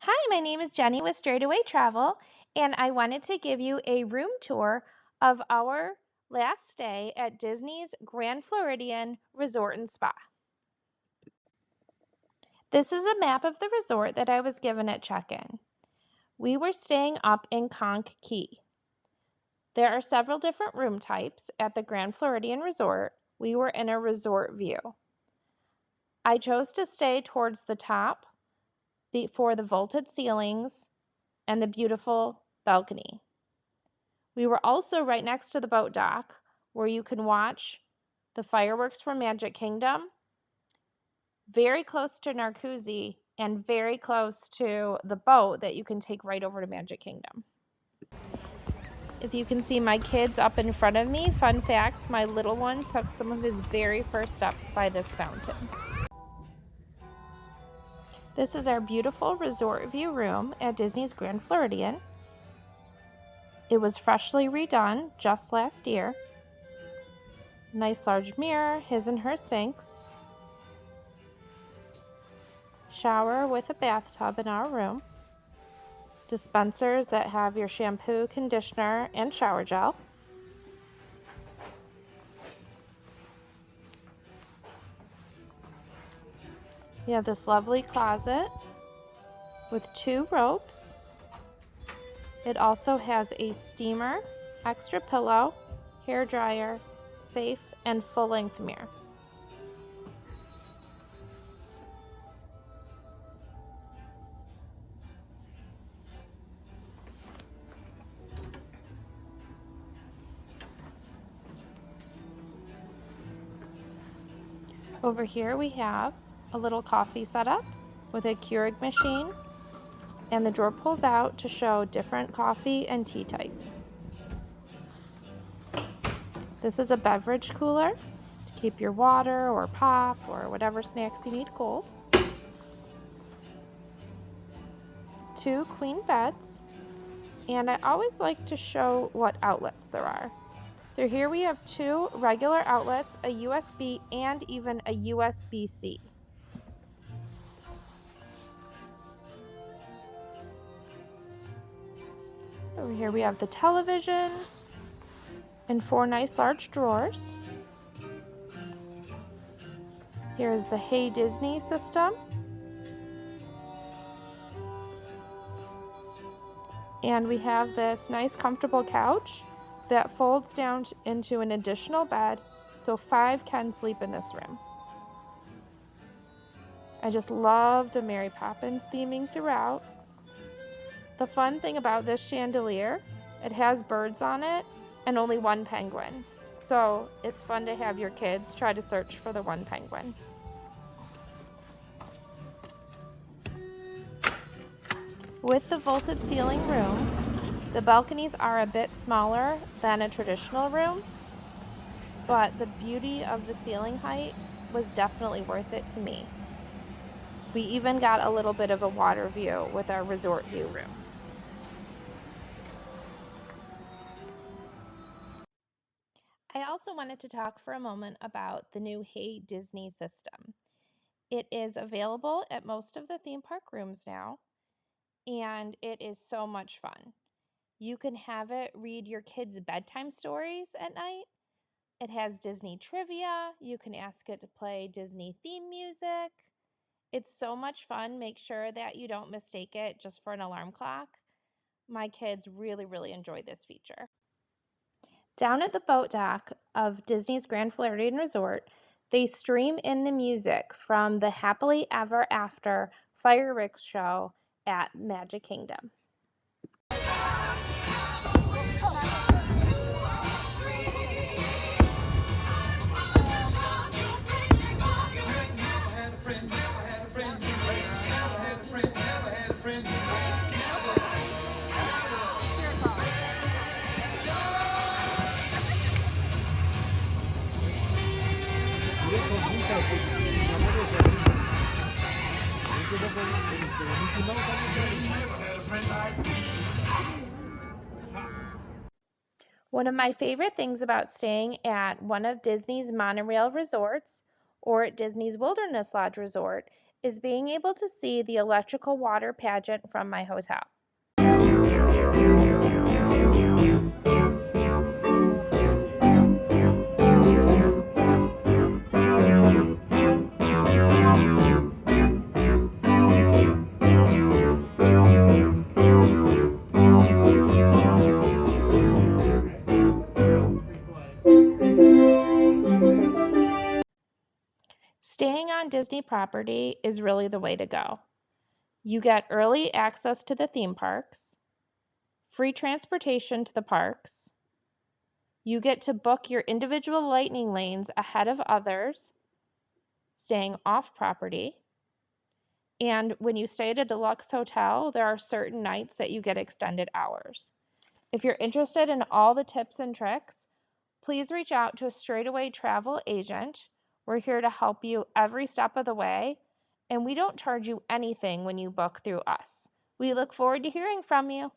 Hi, my name is Jenny with Straightaway Travel, and I wanted to give you a room tour of our last stay at Disney's Grand Floridian Resort and Spa. This is a map of the resort that I was given at check-in. We were staying up in Conch Key. There are several different room types at the Grand Floridian Resort. We were in a resort view. I chose to stay towards the top for the vaulted ceilings and the beautiful balcony. We were also right next to the boat dock where you can watch the fireworks from Magic Kingdom, very close to Narcoozy, and very close to the boat that you can take right over to Magic Kingdom. If you can see my kids up in front of me, fun fact, my little one took some of his very first steps by this fountain. This is our beautiful resort view room at Disney's Grand Floridian. It was freshly redone just last year. Nice large mirror, his and her sinks. Shower with a bathtub in our room. Dispensers that have your shampoo, conditioner, and shower gel. You have this lovely closet with 2 robes. It also has a steamer, extra pillow, hair dryer, safe, and full-length mirror. Over here we have a little coffee setup with a Keurig machine, and the drawer pulls out to show different coffee and tea types. This is a beverage cooler to keep your water or pop or whatever snacks you need cold. 2 queen beds, and I always like to show what outlets there are. So here we have 2 regular outlets, a USB and even a USB-C. Over here we have the television and 4 nice large drawers. Here's the Hey Disney system. And we have this nice comfortable couch that folds down into an additional bed, so 5 can sleep in this room. I just love the Mary Poppins theming throughout. The fun thing about this chandelier, it has birds on it and only 1 penguin. So it's fun to have your kids try to search for the 1 penguin. With the vaulted ceiling room, the balconies are a bit smaller than a traditional room, but the beauty of the ceiling height was definitely worth it to me. We even got a little bit of a water view with our resort view room. I also wanted to talk for a moment about the new Hey Disney system. It is available at most of the theme park rooms now, and it is so much fun. You can have it read your kids' bedtime stories at night. It has Disney trivia. You can ask it to play Disney theme music. It's so much fun. Make sure that you don't mistake it just for an alarm clock. My kids really, really enjoy this feature. Down at the boat dock of Disney's Grand Floridian Resort, they stream in the music from the Happily Ever After fireworks show at Magic Kingdom. One of my favorite things about staying at one of Disney's monorail resorts or at Disney's Wilderness Lodge Resort is being able to see the electrical water pageant from my hotel. Staying on Disney property is really the way to go. You get early access to the theme parks, free transportation to the parks, you get to book your individual lightning lanes ahead of others, staying off property, and when you stay at a deluxe hotel, there are certain nights that you get extended hours. If you're interested in all the tips and tricks, please reach out to a straightaway travel agent. We're here to help you every step of the way, and we don't charge you anything when you book through us. We look forward to hearing from you.